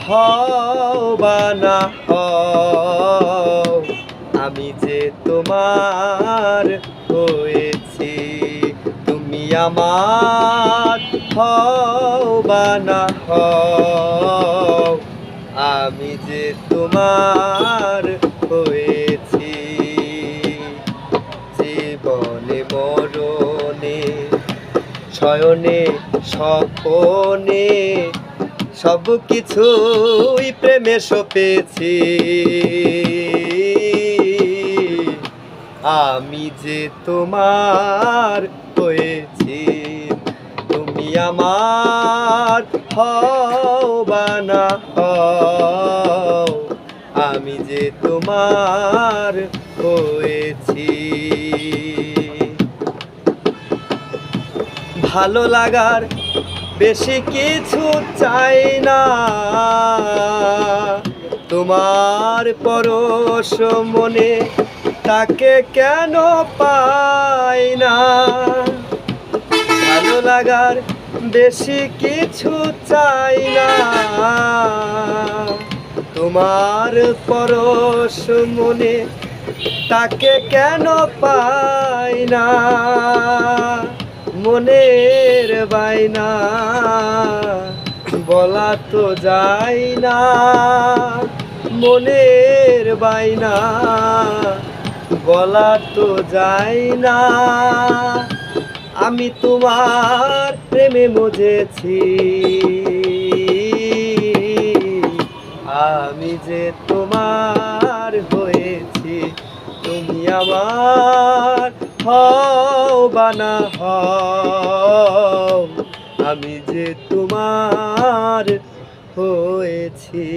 হও বা না হও, আমি যে তোমার হয়েছি। তুমি আমার হও বা না হও, আমি যে তোমার হয়েছি। জীবনে মরণে শয়নে স্বপনে সব কিছুই প্রেমে সপেছি। আমি যে তোমার হয়েছি। তুমি আমার হও বা না হও, আমি যে তোমার হয়েছি। ভালো লাগার বেশি কিছু চাই না, তোমার পরশ মনে তাকে কেন পাই না। ভালো লাগার বেশি কিছু চাই না, তোমার পরশ মনে তাকে কেন পাই না। মনের বাইনা বলা তো যায় না, মনের বাইনা বলা তো যায় না। আমি তোমার প্রেমে মজেছি, আমি যে তোমার হয়েছি। তুমি আমার হও বা না হও, আমি যে তোমার হয়েছি।